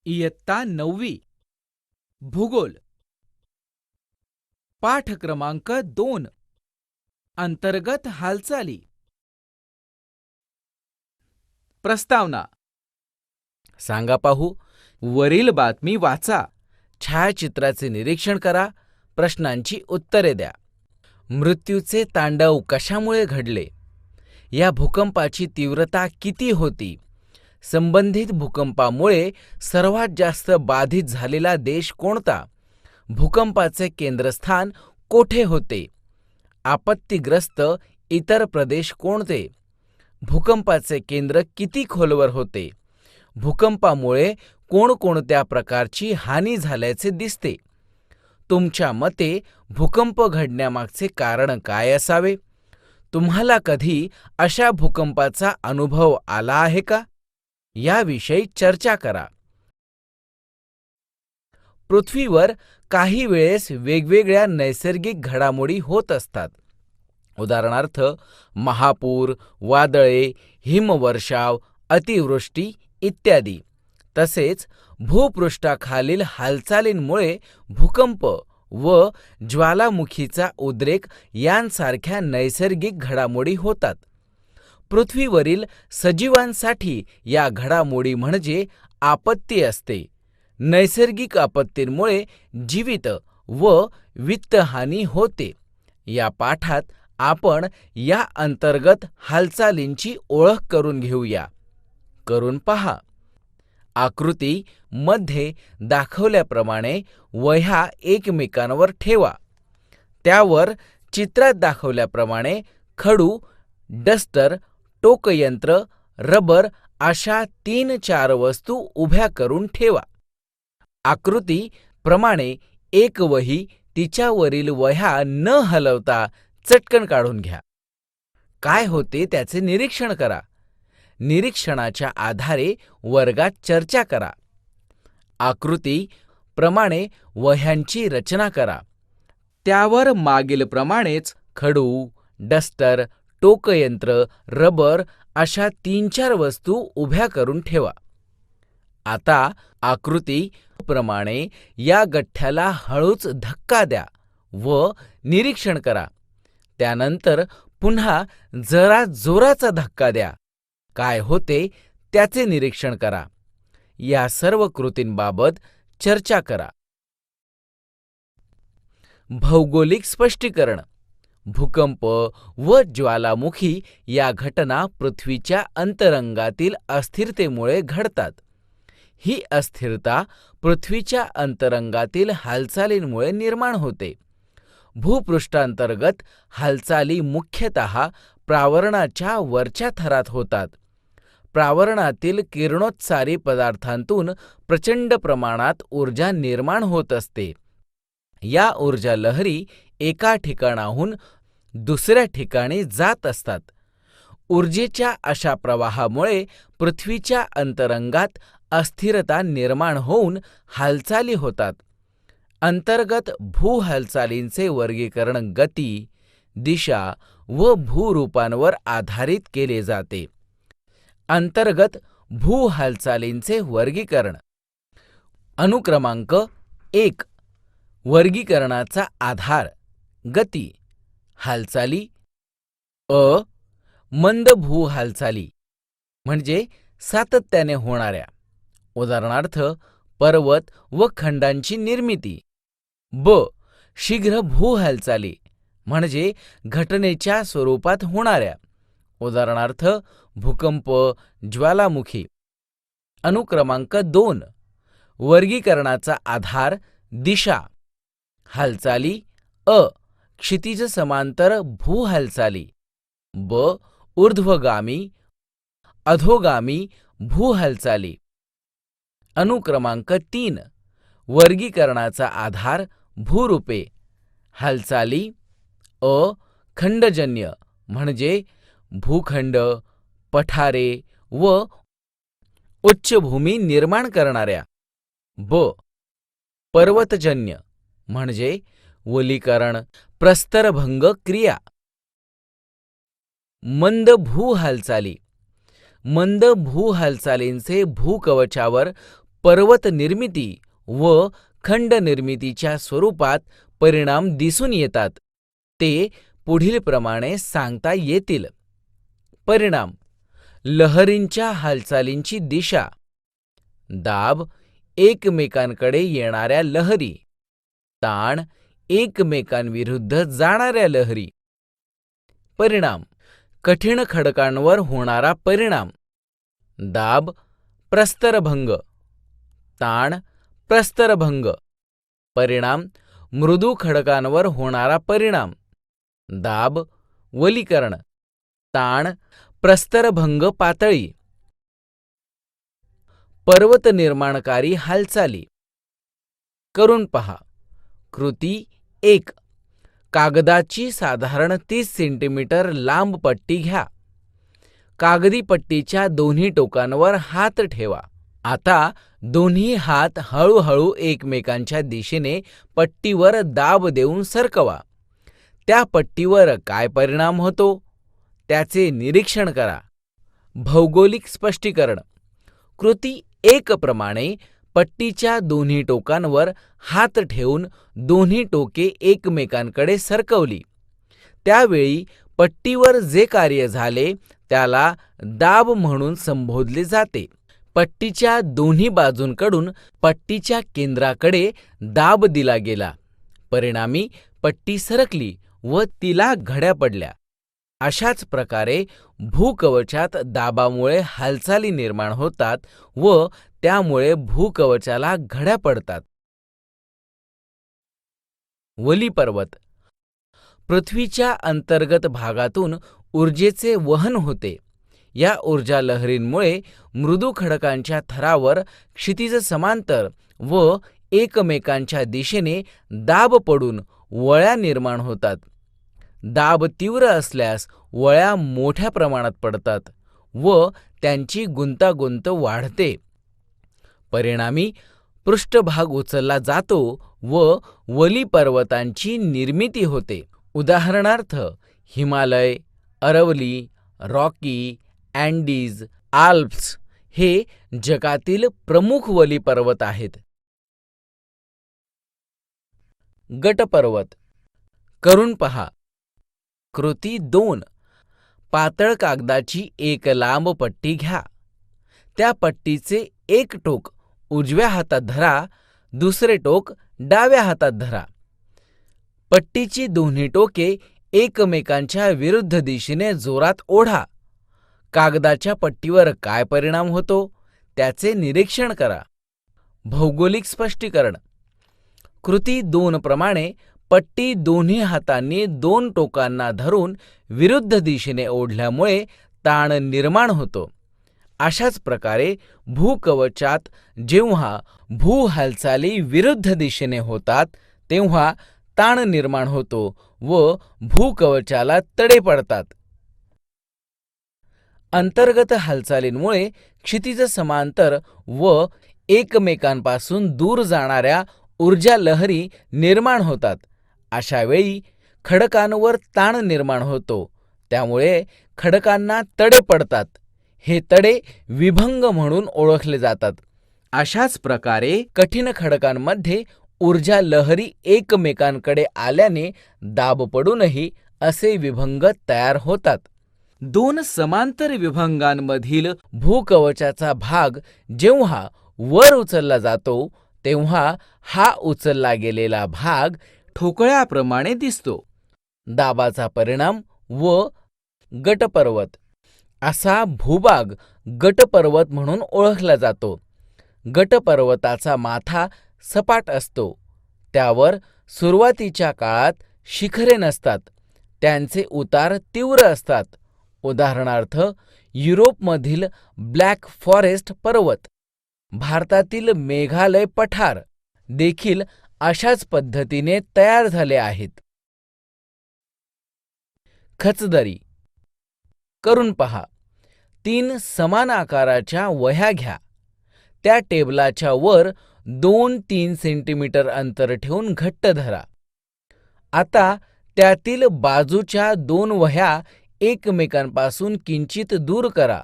इयत्ता 9वी भूगोल पाठ क्रमांक 2 अंतर्गत हालचाली प्रस्तावना सांगा पाहू वरील बातमी वाचा छायाचित्राचे निरीक्षण करा प्रश्नांची उत्तरे द्या मृत्यूचे तांडव कशामुळे घडले या भूकंपाची तीव्रता किती होती संबंधित भूकंपामुळे सर्वात जास्त बाधित झालेला देश कोणता भूकंपाचे केंद्रस्थान कोठे होते आपत्तीग्रस्त इतर प्रदेश कोणते भूकंपाचे केंद्र किती खोलवर होते भूकंपामुळे कोणकोणत्या प्रकारची हानी झाल्याचे दिसते तुमच्या मते भूकंप घडण्यामागचे कारण काय असावे तुम्हाला कधी अशा भूकंपाचा अनुभव आला आहे का याविषयी चर्चा करा पृथ्वीवर काही वेळेस वेगवेगळ्या नैसर्गिक घडामोडी होत असतात उदाहरणार्थ महापूर वादळे हिमवर्षाव अतिवृष्टी इत्यादी तसेच भूपृष्ठाखालील हालचालींमुळे भूकंप व ज्वालामुखीचा उद्रेक यांसारख्या नैसर्गिक घडामोडी होतात पृथ्वीवरील सजीवांसाठी या घडामोडी म्हणजे आपत्ती असते नैसर्गिक आपत्तींमुळे जीवित व वित्तहानी होते या पाठात आपण या अंतर्गत हालचालींची ओळख करून घेऊया करून पहा आकृती मध्ये दाखवल्याप्रमाणे वह्या एकमेकांवर ठेवा त्यावर चित्रात दाखवल्याप्रमाणे खडू डस्टर टोकयंत्र रबर अशा 3-4 वस्तू उभ्या करून ठेवा आकृती प्रमाणे एक वही तिच्यावरील वह्या न हलवता चटकन काढून घ्या काय होते त्याचे निरीक्षण करा निरीक्षणाच्या आधारे वर्गात चर्चा करा आकृती प्रमाणे वह्यांची रचना करा त्यावर मागील प्रमाणेच खडू डस्टर टोकयंत्र रबर अशा 3-4 वस्तू उभ्या करून ठेवा आता आकृती प्रमाणे या गठ्ठ्याला हळूच धक्का द्या व निरीक्षण करा त्यानंतर पुन्हा जरा जोराचा धक्का द्या काय होते त्याचे निरीक्षण करा या सर्व कृतींबाबत चर्चा करा भौगोलिक स्पष्टीकरण भूकंप व ज्वालामुखी या घटना पृथ्वीच्या अंतरंगातील अस्थिरतेमुळे घडतात ही अस्थिरता पृथ्वीच्या अंतरंगातील हालचालींमुळे निर्माण होते भूपृष्ठांतर्गत हालचाली मुख्यतः प्रावरणाच्या वरच्या थरात होतात प्रावरणातील किरणोत्सारी पदार्थांतून प्रचंड प्रमाणात ऊर्जा निर्माण होत असते या ऊर्जा लहरी एका ठिकाणाहून दुसऱ्या ठिकाणी जात असतात ऊर्जेच्या अशा प्रवाहामुळे पृथ्वीच्या अंतरंगात अस्थिरता निर्माण होऊन हालचाली होतात अंतर्गत भूहालचालींचे वर्गीकरण गती दिशा व भूरूपांवर आधारित केले जाते अंतर्गत भूहालचालींचे वर्गीकरण अनुक्रमांक 1 वर्गीकरणाचा आधार गती हालचाली मंद भूहालचाली म्हणजे सातत्याने होणाऱ्या उदाहरणार्थ पर्वत व खंडांची निर्मिती शीघ्र भूहालचाली म्हणजे घटनेच्या स्वरूपात होणाऱ्या उदाहरणार्थ भूकंप ज्वालामुखी अनुक्रमांक 2 वर्गीकरणाचा आधार दिशा हालचाली क्षितिज समांतर भूहालचाली ऊर्ध्वगामी अधोगामी भूहालचाली अनुक्रमांक 3 वर्गीकरणाचा आधार भूरूपे हालचाली खंडजन्य म्हणजे भूखंड पठारे व उच्चभूमी निर्माण करणाऱ्या पर्वतजन्य म्हणजे वलीकरण प्रस्तरभंग क्रिया मंद भूहालचाली मंद भूहालचालींचे भूकवचावर पर्वत निर्मिती व खंड निर्मितीच्या स्वरूपात परिणाम दिसून येतात. ते पुढीलप्रमाणे सांगता येतील. परिणाम: लहरींच्या हालचालींची दिशा, दाब, एकमेकांकडे येणाऱ्या लहरी, ताण, एकमेकांविरुद्ध जाणाऱ्या लहरी. परिणाम: कठीण खडकांवर होणारा परिणाम, दाब, प्रस्तरभंग, ताण, प्रस्तरभंग. परिणाम: मृदू खडकांवर होणारा परिणाम, दाब, वलीकरण, ताण, प्रस्तरभंग पातळी. पर्वत निर्माणकारी हालचाली करून पहा. कृती 1. कागदाची साधारण 30 सेंटीमीटर लांब पट्टी घ्या. कागदी पट्टीच्या दोन्ही टोकांवर हात ठेवा. आता दोन्ही हात हळूहळू एकमेकांच्या दिशेने पट्टीवर दाब देऊन सरकवा. त्या पट्टीवर काय परिणाम होतो त्याचे निरीक्षण करा. भौगोलिक स्पष्टीकरण. कृती 1 प्रमाणे पट्टीच्या दोन्ही टोकांवर हात ठेवून दोन्ही टोके एकमेकांकडे सरकवली. त्यावेळी पट्टीवर जे कार्य झाले त्याला दाब म्हणून संबोधले जाते. पट्टीच्या दोन्ही बाजूंकडून पट्टीच्या केंद्राकडे दाब दिला गेला. परिणामी पट्टी सरकली व तिला घड्या पडल्या. अशाच प्रकारे भूकवचात दाबामुळे हालचाली निर्माण होतात व त्यामुळे भूकवचाला घड्या पडतात. वली पर्वत. पृथ्वीच्या अंतर्गत भागातून ऊर्जेचे वहन होते. या ऊर्जा लहरींमुळे मृदू खडकांच्या थरावर क्षितिज समांतर व एकमेकांच्या दिशेने दाब पडून वळ्या निर्माण होतात. दाब तीव्र असल्यास वळ्या मोठ्या प्रमाणात पडतात व त्यांची गुंतागुंत वाढते. परिणामी पृष्ठभाग उचलला जातो व वली पर्वतांची निर्मिती होते. उदाहरणार्थ Himalaya, Aravalli, Rocky, Andes, Alps हे जगातील प्रमुख वली पर्वत आहेत. गटपर्वत करून पहा. कृती 2. पातळ कागदाची एक लांब पट्टी घ्या. त्या पट्टीचे एक टोक उजव्या हातात धरा, दुसरे टोक डाव्या हातात धरा. पट्टीची दोन्ही टोके एकमेकांच्या विरुद्ध दिशेने जोरात ओढा. कागदाच्या पट्टीवर काय परिणाम होतो त्याचे निरीक्षण करा. भौगोलिक स्पष्टीकरण. कृती 2 प्रमाणे पट्टी दोन्ही हातांनी दोन टोकांना धरून विरुद्ध दिशेने ओढल्यामुळे ताण निर्माण होतो. अशाच प्रकारे भूकवचात जेव्हा भू हालचाली विरुद्ध दिशेने होतात तेव्हा ताण निर्माण होतो व भूकवचाला तडे पडतात. अंतर्गत हालचालींमुळे क्षितिज समांतर व एकमेकांपासून दूर जाणाऱ्या ऊर्जा लहरी निर्माण होतात. अशा वेळी खडकांवर ताण निर्माण होतो. त्यामुळे खडकांना तडे पडतात. हे तडे विभंग म्हणून ओळखले जातात. अशाच प्रकारे कठीण खडकांमध्ये ऊर्जा लहरी एकमेकांकडे आल्याने दाब पडूनही असे विभंग तयार होतात. दोन समांतर विभंगांमधील भूकवचाचा भाग जेव्हा वर उचलला जातो तेव्हा हा उचलला गेलेला भाग ठोकळ्याप्रमाणे दिसतो. दाबाचा परिणाम व गटपर्वत. असा भूभाग गटपर्वत म्हणून ओळखला जातो. गटपर्वताचा माथा सपाट असतो. त्यावर सुरुवातीच्या काळात शिखरे नसतात. त्यांचे उतार तीव्र असतात. उदाहरणार्थ युरोपमधील ब्लॅक फॉरेस्ट पर्वत, भारतातील मेघालय पठार देखील अशाच पद्धतीने तयार झाले आहेत. खचदरी करून पहा. 3 समान आकाराच्या वह्या घ्या. त्या टेबलाच्या वर 2-3 सेंटीमीटर अंतर ठेवून घट्ट धरा. आता त्यातील बाजूच्या 2 वह्या एकमेकांपासून किंचित दूर करा.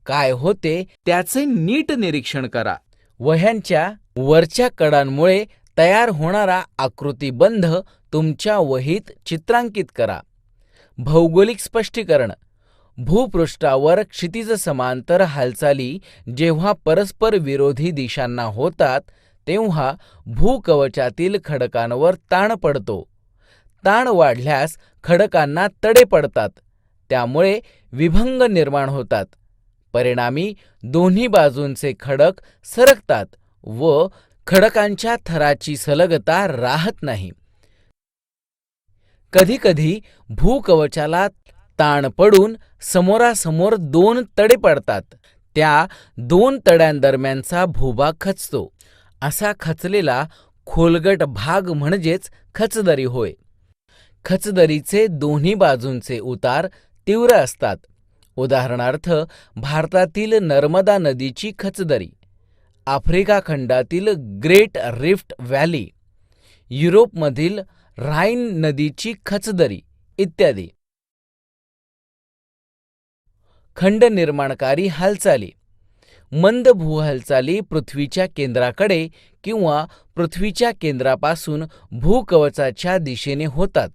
काय होते त्याचे नीट निरीक्षण करा. वह्यांच्या वरच्या कडांमुळे तयार होणारा आकृतिबंध तुमच्या वहीत चित्रांकित करा. भौगोलिक स्पष्टीकरण. भूपृष्ठावर क्षितिज समांतर हालचाली जेव्हा परस्पर विरोधी दिशांना होतात तेव्हा भूकवचातील खडकांवर ताण पडतो. ताण वाढल्यास खडकांना तडे पडतात, त्यामुळे विभंग निर्माण होतात. परिणामी दोन्ही बाजूंचे खडक सरकतात व खडकांच्या थराची सलगता राहत नाही. कधीकधी भूकवचाला ताण पडून समोरासमोर दोन तडे पडतात. त्या दोन तड्यांदरम्यानचा भूभाग खचतो. असा खचलेला खोलगट भाग म्हणजेच खचदरी होय. खचदरीचे दोन्ही बाजूंचे उतार तीव्र असतात. उदाहरणार्थ भारतातील नर्मदा नदीची खचदरी, आफ्रिका खंडातील ग्रेट रिफ्ट व्हॅली, युरोपमधील ऱ्हाइन नदीची खचदरी इत्यादी. खंड निर्माणकारी हालचाली. मंद भूहालचाली पृथ्वीच्या केंद्राकडे किंवा पृथ्वीच्या केंद्रापासून भूकवचाच्या दिशेने होतात.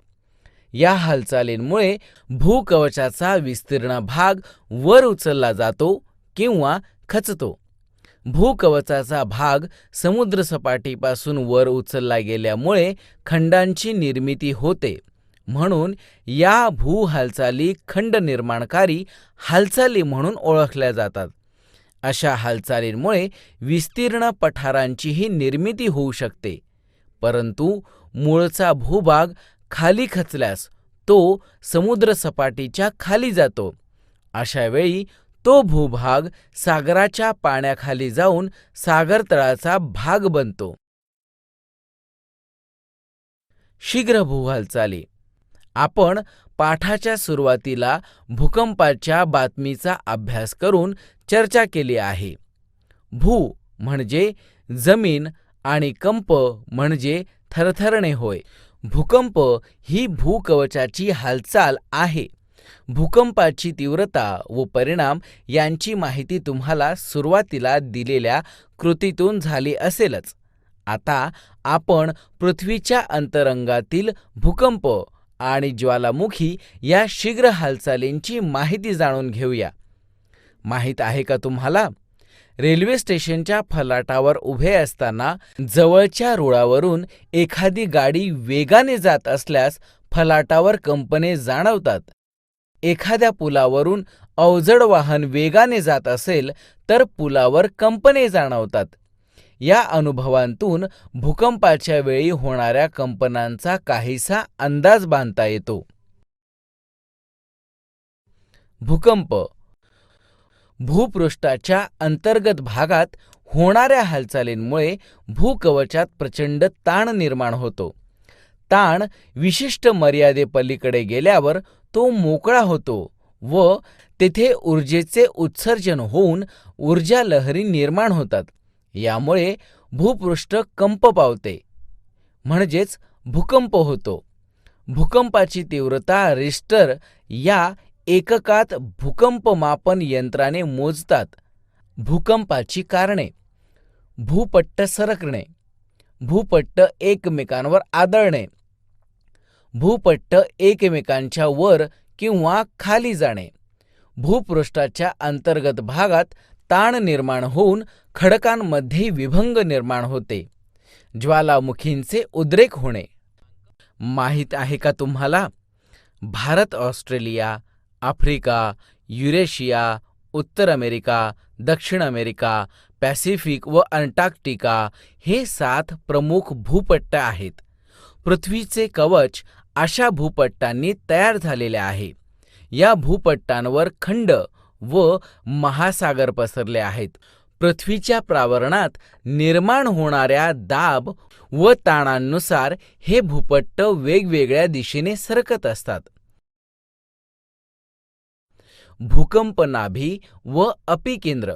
या हालचालींमुळे भूकवचाचा विस्तीर्ण भाग वर उचलला जातो किंवा खचतो. भूकवचाचा भाग समुद्रसपाटीपासून वर उचलला गेल्यामुळे खंडांची निर्मिती होते. म्हणून या भूहालचाली खंड निर्माणकारी हालचाली म्हणून ओळखल्या जातात. अशा हालचालींमुळे विस्तीर्ण पठारांचीही निर्मिती होऊ शकते. परंतु मूळचा भूभाग खाली खचल्यास तो समुद्रसपाटीच्या खाली जातो. अशा वेळी तो भूभाग सागराच्या पाण्याखाली जाऊन सागरतळाचा भाग बनतो. शीघ्र भूहालचाली. आपण पाठाच्या सुरुवातीला भूकंपाच्या बातमीचा अभ्यास करून चर्चा केली आहे. भू म्हणजे जमीन आणि कंप म्हणजे थरथरणे होय. भूकंप ही भूकवचाची हालचाल आहे. भूकंपाची तीव्रता व परिणाम यांची माहिती तुम्हाला सुरुवातीला दिलेल्या कृतीतून झाली असेलच. आता आपण पृथ्वीच्या अंतरंगातील भूकंप आणि ज्वालामुखी या शीघ्र हालचालींची माहिती जाणून घेऊया. माहीत आहे का तुम्हाला, रेल्वे स्टेशनच्या फलाटावर उभे असताना जवळच्या रुळावरून एखादी गाडी वेगाने जात असल्यास फलाटावर कंपने जाणवतात. एखाद्या पुलावरून अवजड वाहन वेगाने जात असेल तर पुलावर कंपने जाणवतात. या अनुभवांतून भूकंपाच्या वेळी होणाऱ्या कंपनांचा काहीसा अंदाज बांधता येतो. भूकंप. भूपृष्ठाच्या अंतर्गत भागात होणाऱ्या हालचालींमुळे भूकवचात प्रचंड ताण निर्माण होतो. ताण विशिष्ट मर्यादेपलीकडे गेल्यावर तो मोकळा होतो व तेथे ऊर्जेचे उत्सर्जन होऊन ऊर्जा लहरी निर्माण होतात. यामुळे भूपृष्ठ कंप पावते म्हणजेच भूकंप होतो. भूकंपाची तीव्रता रिश्टर या एककात भूकंपमापन यंत्राने मोजतात. भूकंपाची कारणे. भूपट्ट सरकणे, भूपट्ट एकमेकांवर आदळणे, भूपट्ट एकमेकांच्या वर किंवा खाली जाणे, भूपृष्ठाच्या अंतर्गत भागात ताण निर्माण होऊन खडकांमध्ये विभंग निर्माण होते, ज्वालामुखींचे उद्रेक होणे. माहीत आहे का तुम्हाला, भारत, ऑस्ट्रेलिया, आफ्रिका, युरेशिया, उत्तर अमेरिका, दक्षिण अमेरिका, पॅसिफिक व अंटार्क्टिका हे 7 प्रमुख भूपट्ट आहेत. पृथ्वीचे कवच अशा भूपट्टांनी तयार झालेले आहे. या भूपट्टांवर खंड व महासागर पसरले आहेत. पृथ्वीच्या प्रावरणात निर्माण होणाऱ्या दाब व ताणांनुसार हे भूपट्ट वेगवेगळ्या दिशेने सरकत असतात. भूकंप नाभी व अपिकेंद्र.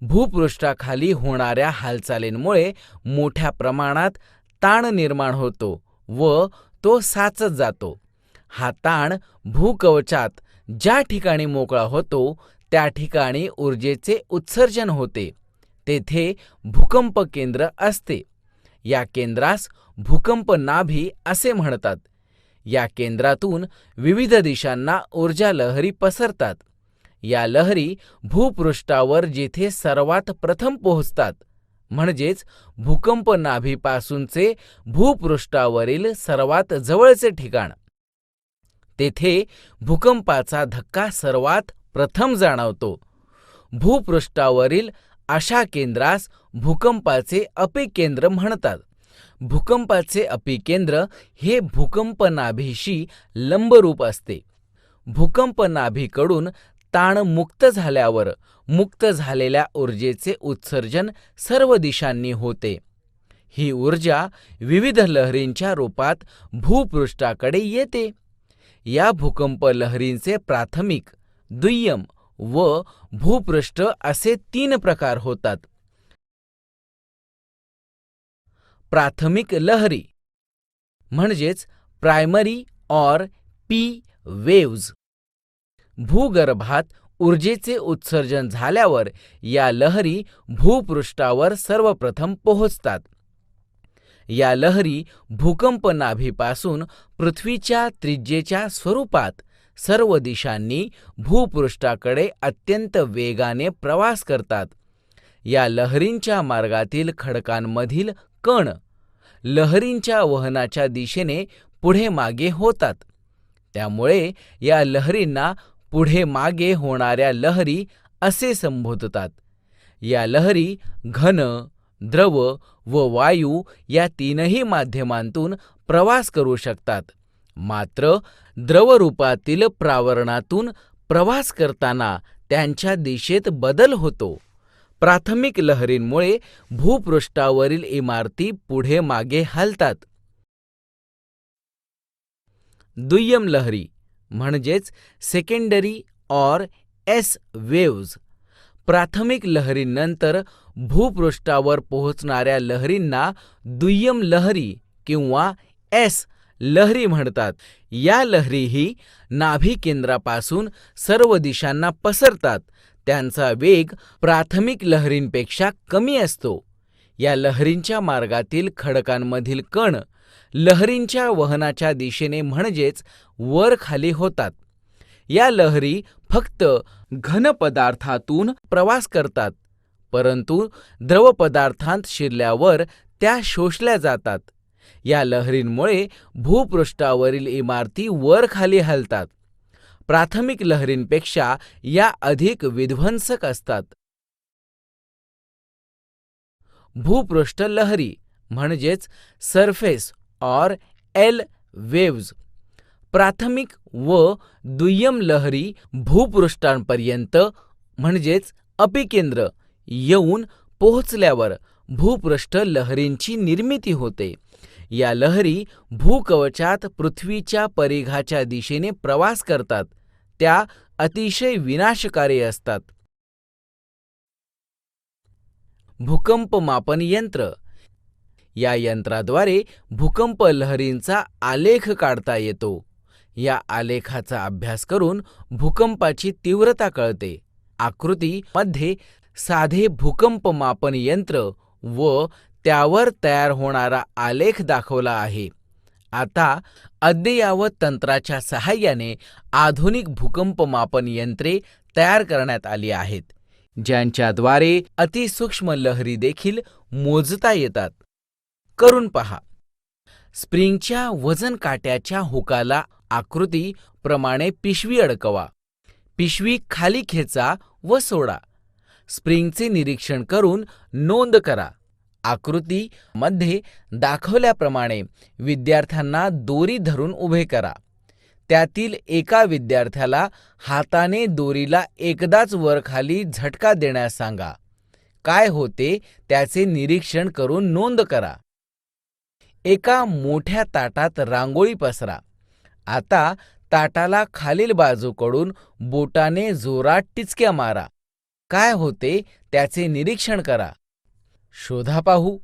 भूपृष्ठाखाली होणाऱ्या हालचालींमुळे मोठ्या प्रमाणात ताण निर्माण होतो व तो साचत जातो. हा ताण भूकवचात ज्या ठिकाणी मोकळा होतो त्या ठिकाणी ऊर्जेचे उत्सर्जन होते. तेथे भूकंप केंद्र असते. या केंद्रास भूकंप नाभी असे म्हणतात. या केंद्रातून विविध दिशांना ऊर्जा लहरी पसरतात. या लहरी भूपृष्ठावर जेथे सर्वात प्रथम पोहोचतात, म्हणजेच भूकंप नाभीपासूनचे भूपृष्ठावरील सर्वात जवळचे ठिकाण, तेथे भूकंपाचा धक्का सर्वात प्रथम जाणवतो. भूपृष्ठावरील अशा केंद्रास भूकंपाचे अपिकेंद्र म्हणतात. भूकंपाचे अपिकेंद्र हे भूकंप नाभीशी लंबरूप असते. भूकंप नाभीकडून ताण मुक्त झाल्यावर मुक्त झालेल्या ऊर्जेचे उत्सर्जन सर्व दिशांनी होते. ही ऊर्जा विविध लहरींच्या रूपात भूपृष्ठाकडे येते. या भूकंप लहरींचे प्राथमिक, दुय्यम व भूपृष्ठ असे 3 प्रकार होतात. प्राथमिक लहरी म्हणजेच प्रायमरी और पी वेव्ज. भूगर्भात ऊर्जेचे उत्सर्जन झाल्यावर या लहरी भूपृष्ठावर सर्वप्रथम पोहोचतात. या लहरी भूकंप नाभीपासून पृथ्वीच्या त्रिज्येच्या स्वरूपात सर्व दिशांनी भूपृष्ठाकडे अत्यंत वेगाने प्रवास करतात. या लहरींच्या मार्गातील खडकांमधील कण लहरींच्या वहनाच्या दिशेने पुढे मागे होतात. त्यामुळे या लहरींना पुढे मागे होणाऱ्या लहरी असे संबोधतात. या लहरी घन, द्रव व वायू या 3ही माध्यमांतून प्रवास करू शकतात. मात्र द्रवरूपातील प्रावरणातून प्रवास करताना त्यांच्या दिशेत बदल होतो. प्राथमिक लहरींमुळे भूपृष्ठावरील इमारती पुढे मागे हलतात. दुय्यम लहरी म्हणजेच सेकंडरी और एस वेव्ज. प्राथमिक लहरींनंतर भूपृष्ठावर पोहोचणाऱ्या लहरींना दुय्यम लहरी किंवा एस लहरी म्हणतात. या लहरीही नाभी केंद्रापासून सर्व दिशांना पसरतात. त्यांचा वेग प्राथमिक लहरींपेक्षा कमी असतो. या लहरींच्या मार्गातील खडकांमधील कण लहरींच्या वहनाच्या दिशेने म्हणजेच वर खाली होतात. या लहरी फक्त घन पदार्थातून प्रवास करतात, परंतु द्रव पदार्थांत शिरल्यावर त्या शोषल्या जातात. या लहरींमुळे भूपृष्ठावरील इमारती वर खाली हलतात. प्राथमिक लहरींपेक्षा या अधिक विध्वंसक असतात. भूपृष्ठ लहरी म्हणजेच सरफेस और एल वेव्ज. प्राथमिक व दुय्यम लहरी भूपृष्ठांपर्यंत म्हणजेच अपिकेंद्र येऊन पोहोचल्यावर भूपृष्ठ लहरींची निर्मिती होते. या लहरी भूकवचात पृथ्वीच्या परिघाच्या दिशेने प्रवास करतात. त्या अतिशय विनाशकारी असतात. भूकंप मापन यंत्र. या यंत्राद्वारे भूकंप लहरींचा आलेख काढता येतो. या आलेखाचा अभ्यास करून भूकंपाची तीव्रता कळते. आकृती मध्ये साधे भूकंप मापन यंत्र व त्यावर तयार होणारा आलेख दाखवला आहे. आता अद्ययावत तंत्राच्या सहाय्याने आधुनिक भूकंप मापन यंत्रे तयार करण्यात आली आहेत, ज्यांच्याद्वारे अतिसूक्ष्म लहरी देखील मोजता येतात. करून पहा. स्प्रिंगच्या वजन काट्याच्या हुकाला आकृती प्रमाणे पिशवी अडकवा. पिशवी खाली खेचा व सोडा. स्प्रिंगचे निरीक्षण करून नोंद करा. आकृती मध्ये दाखवल्याप्रमाणे विद्यार्थ्यांना दोरी धरून उभे करा. त्यातील एका विद्यार्थ्याला हाताने दोरीला एकदाच वर-खाली झटका देण्यास सांगा. काय होते त्याचे निरीक्षण करून नोंद करा. एका मोठ्या ताटात रांगोळी पसरा. आता ताटाला खालील बाजूकडून बोटाने जोरात टिचक्या मारा. काय होते त्याचे निरीक्षण करा. शोधा पाहू.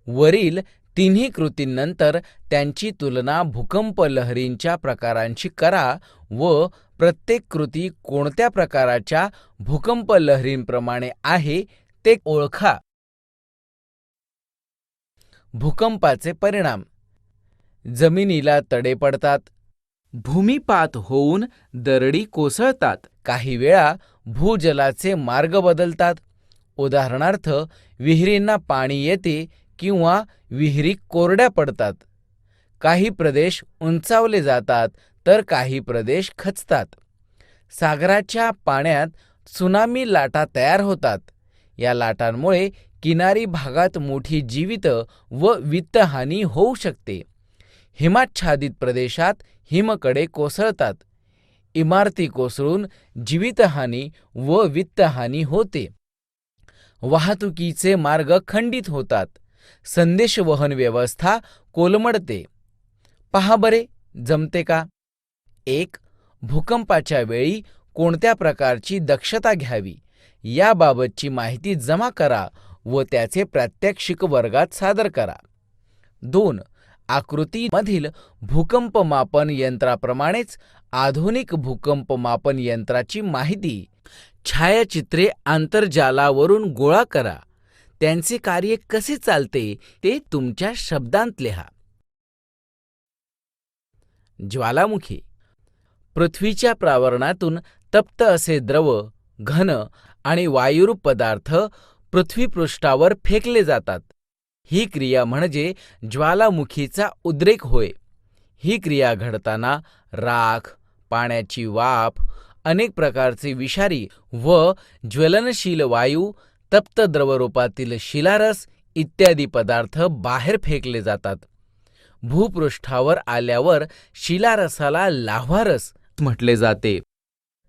वरील तिन्ही कृतींनंतर त्यांची तुलना भूकंप लहरींच्या प्रकारांशी करा व प्रत्येक कृती कोणत्या प्रकाराच्या भूकंप लहरींप्रमाणे आहे ते ओळखा. भूकंपाचे परिणाम. जमिनीला तडे पडतात. भूमिपात होऊन दरडी कोसळतात. काही वेळा भूजलाचे मार्ग बदलतात. उदाहरणार्थ, विहिरींना पाणी येते किंवा विहिरी कोरड्या पडतात. काही प्रदेश उंचावले जातात तर काही प्रदेश खचतात. सागराच्या पाण्यात त्सुनामी लाटा तयार होतात. या लाटांमुळे किनारी भागात मोठी जीवित व वित्तहानी होऊ शकते. हिमाच्छादित प्रदेशात हिमकडे कोसळतात. इमारती कोसळून जीवितहानी व वित्तहानी होते. वाहतुकीचे मार्ग खंडित होतात. संदेशवहन व्यवस्था कोलमडते. पहा बरे, जमते का? 1. भूकंपाच्या वेळी कोणत्या प्रकारची दक्षता घ्यावी याबाबतची माहिती जमा करा व त्याचे प्रात्यक्षिक वर्गात सादर करा. 2. आकृतीमधील भूकंपमापन यंत्राप्रमाणेच आधुनिक भूकंपमापन यंत्राची माहिती छायाचित्रे आंतरजालावरून गोळा करा. त्यांचे कार्य कसे चालते ते तुमच्या शब्दांत लिहा. ज्वालामुखी. पृथ्वीच्या प्रावरणातून तप्त असे द्रव, घन आणि वायुरूप पदार्थ पृथ्वीपृष्ठावर फेकले जातात. ही क्रिया म्हणजे ज्वालामुखीचा उद्रेक होय. ही क्रिया घडताना राख, पाण्याची वाफ, अनेक प्रकारचे विषारी व ज्वलनशील वायू, तप्त द्रवरूपातील शिलारस इत्यादी पदार्थ बाहेर फेकले जातात. भूपृष्ठावर आल्यावर शिलारसाला लाव्हारस म्हटले जाते.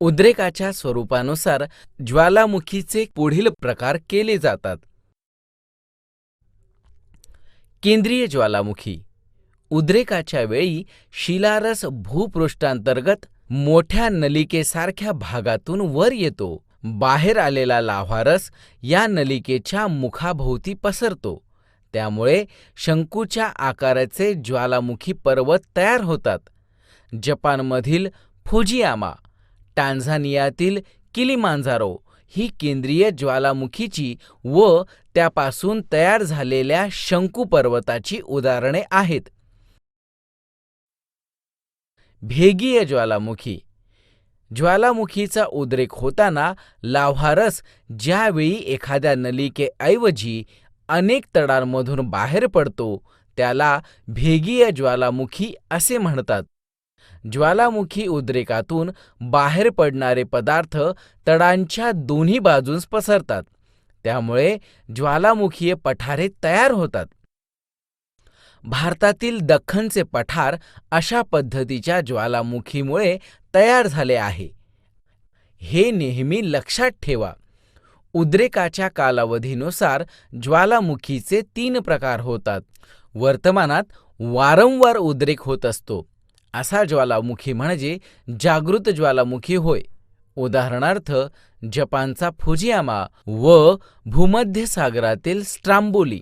उद्रेकाच्या स्वरूपानुसार ज्वालामुखीचे पुढील प्रकार केले जातात. केंद्रीय ज्वालामुखी. उद्रेकाच्या वेळी शिलारस भूपृष्ठांतर्गत मोठ्या नलिकेसारख्या भागातून वर येतो. बाहेर आलेला लाव्हारस या नलिकेच्या मुखाभोवती पसरतो. त्यामुळे शंकूच्या आकाराचे ज्वालामुखी पर्वत तयार होतात. जपानमधील फुजियामा, टांझानियातील किलिमांजारो ही केंद्रीय ज्वालामुखीची व त्यापासून तयार झालेल्या शंकू पर्वताची उदाहरणे आहेत. भेगीय ज्वालामुखी. ज्वालामुखीचा उद्रेक होताना लाव्हारस ज्यावेळी एखाद्या नलिकेऐवजी अनेक तडांमधून बाहेर पडतो त्याला भेगीय ज्वालामुखी असे म्हणतात. ज्वालामुखी उद्रेकातून बाहेर पडणारे पदार्थ तडांच्या दोन्ही बाजूंस पसरतात. त्यामुळे ज्वालामुखीय पठारे तयार होतात. भारतातील दख्खनचे पठार अशा पद्धतीच्या ज्वालामुखीमुळे तयार झाले आहे. हे नेहमी लक्षात ठेवा. उद्रेकाच्या कालावधीनुसार ज्वालामुखीचे 3 प्रकार होतात. वर्तमानात वारंवार उद्रेक होत असतो असा ज्वालामुखी म्हणजे जागृत ज्वालामुखी होय. उदाहरणार्थ, जपानचा फुजियामा व भूमध्य सागरातील स्ट्रांबोली.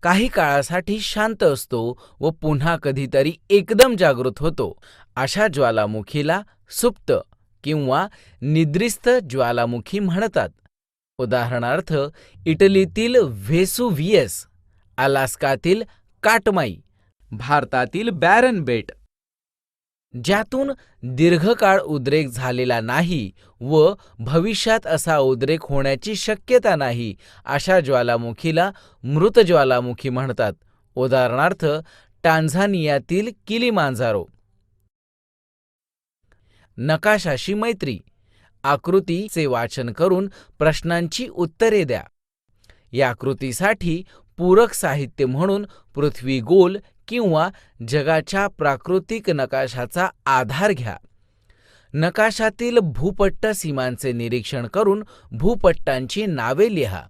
काही काळासाठी शांत असतो व पुन्हा कधीतरी एकदम जागृत होतो. अशा ज्वालामुखीला सुप्त किंवा निद्रिस्त ज्वालामुखी म्हणतात. उदाहरणार्थ, इटलीतील व्हेसुव्हियस, अलास्कातील काटमाई, भारतातील बॅरन बेट. ज्यातून दीर्घकाळ उद्रेक झालेला नाही व भविष्यात असा उद्रेक होण्याची शक्यता नाही अशा ज्वालामुखीला मृत ज्वालामुखी म्हणतात. उदाहरणार्थ, टांझानियातील किलिमांजारो. नकाशाशी मैत्री. आकृतीचे वाचन करून प्रश्नांची उत्तरे द्या. या कृतीसाठी पूरक साहित्य म्हणून पृथ्वी गोल किंवा जगाच्या प्राकृतिक नकाशाचा आधार घ्या. नकाशातील भूपट्ट सीमांचे निरीक्षण करून भूपट्टांची नावे लिहा.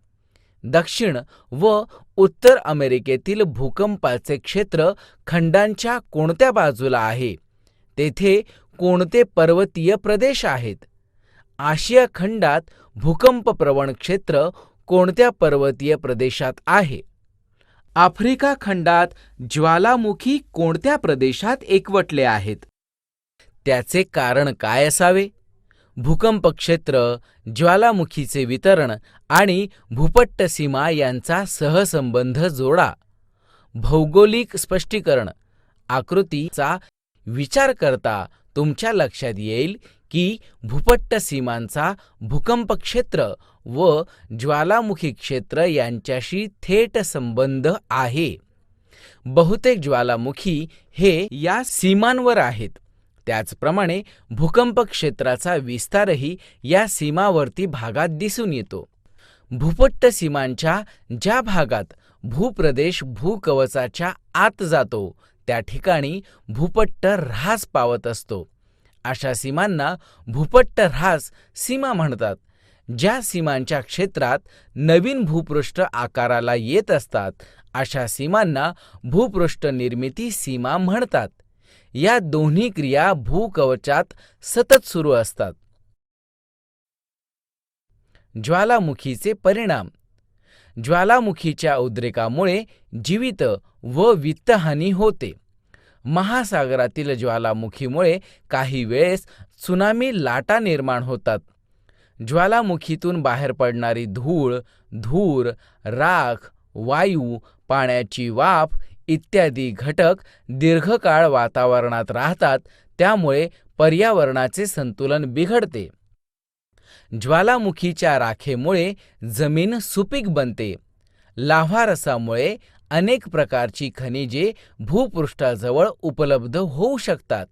दक्षिण व उत्तर अमेरिकेतील भूकंपाचे क्षेत्र खंडांच्या कोणत्या बाजूला आहे? तेथे कोणते पर्वतीय प्रदेश आहेत? आशिया खंडात भूकंपप्रवण क्षेत्र कोणत्या पर्वतीय प्रदेशात आहे? आफ्रिका खंडात ज्वालामुखी कोणत्या प्रदेशात एकवटले आहेत? त्याचे कारण काय असावे? भूकंप क्षेत्र, ज्वालामुखीचे वितरण आणि भूपट्ट सीमा यांचा सहसंबंध जोडा. भौगोलिक स्पष्टीकरण आकृतीचा विचार करता तुमच्या लक्षात येईल की भूपट्ट सीमांचा भूकंप क्षेत्र व ज्वालामुखी क्षेत्र यांच्याशी थेट संबंध आहे. बहुतेक ज्वालामुखी हे या सीमांवर आहेत. त्याचप्रमाणे भूकंप क्षेत्राचा विस्तारही या सीमावर्ती भागात दिसून येतो. भूपट्ट सीमांच्या ज्या भागात भूप्रदेश भूकवचाच्या आत जातो त्या ठिकाणी भूपट्ट ऱ्हास पावत असतो. अशा सीमांना भूपट्ट ऱ्हास सीमा म्हणतात. ज्या सीमांच्या क्षेत्रात नवीन भूपृष्ठ आकाराला येत असतात अशा सीमांना भूपृष्ठ निर्मिती सीमा म्हणतात. या दोन्ही क्रिया भूकवचात सतत सुरू असतात. ज्वालामुखीचे परिणाम. ज्वालामुखीच्या उद्रेकामुळे जीवित व वित्तहानी होते. महासागरातील ज्वालामुखीमुळे काही वेळेस त्सुनामी लाटा निर्माण होतात. ज्वालामुखीतून बाहेर पडणारी धूळ, धूर, राख, वायू, पाण्याची वाफ इत्यादी घटक दीर्घकाळ वातावरणात राहतात. त्यामुळे पर्यावरणाचे संतुलन बिघडते. ज्वालामुखीच्या राखेमुळे जमीन सुपीक बनते. लाव्हारसामुळे अनेक प्रकारची खनिजे भूपृष्ठाजवळ उपलब्ध होऊ शकतात.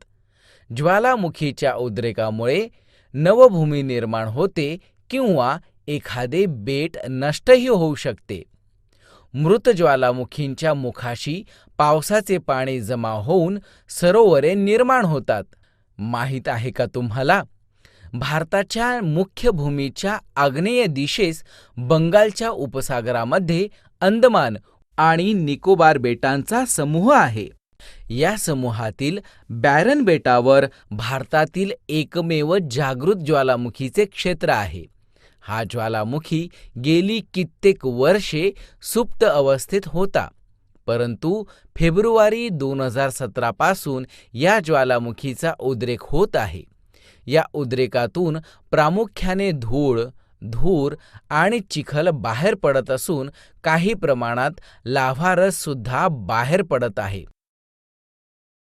ज्वालामुखीच्या उद्रेकामुळे नवभूमी निर्माण होते किंवा एखादे बेट नष्टही होऊ शकते. मृत ज्वालामुखींच्या मुखाशी पावसाचे पाणी जमा होऊन सरोवरे निर्माण होतात. माहीत आहे का तुम्हाला? भारताच्या मुख्य भूमीच्या आग्नेय दिशेस बंगालच्या उपसागरामध्ये अंदमान आणि निकोबार बेटांचा समूह आहे. या समूहातील बॅरन बेटावर भारतातील एकमेव जागृत ज्वालामुखीचे क्षेत्र आहे. हा ज्वालामुखी गेली कित्येक वर्षे सुप्त अवस्थेत होता, परंतु फेब्रुवारी 2017 पासून या ज्वालामुखीचा उद्रेक होत आहे. या उद्रेकातून प्रामुख्याने धूळ, धूर आणि चिखल बाहेर पडत असून काही प्रमाणात लाव्हारस सुद्धा बाहेर पडत आहे.